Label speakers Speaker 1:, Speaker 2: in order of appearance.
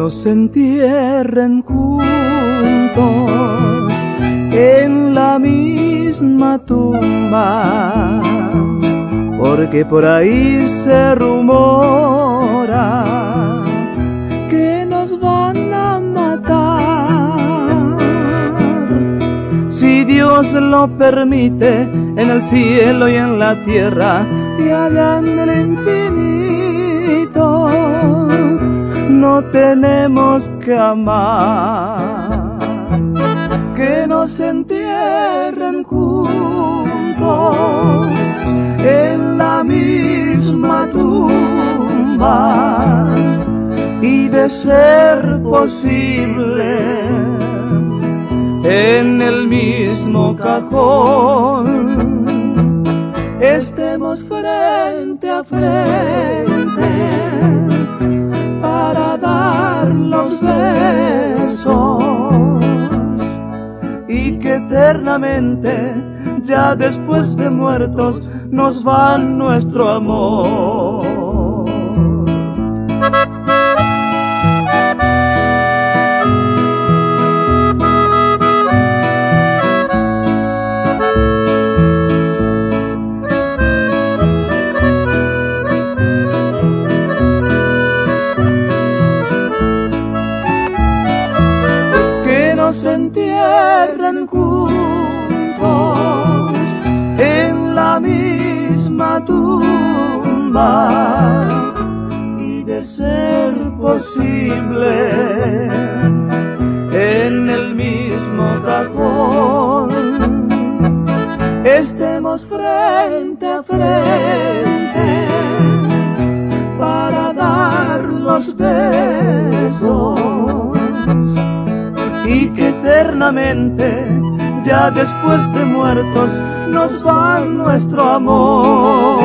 Speaker 1: nos entierren juntos en la misma tumba, porque por ahí se rumora que nos van a matar. Si Dios lo permite, en el cielo y en la tierra y allá en el infinito, no tenemos que amar. Que nos entierren juntos en la misma tumba, y de ser posible en el mismo cajón estemos frente a frente para dar los besos, y que eternamente, ya después de muertos, nos van nuestro amor. Que nos entierren juntos en la misma tumba, y de ser posible en el mismo cajón estemos frente a frente para dar los besos, y que eternamente, ya después de muertos, nos va nuestro amor.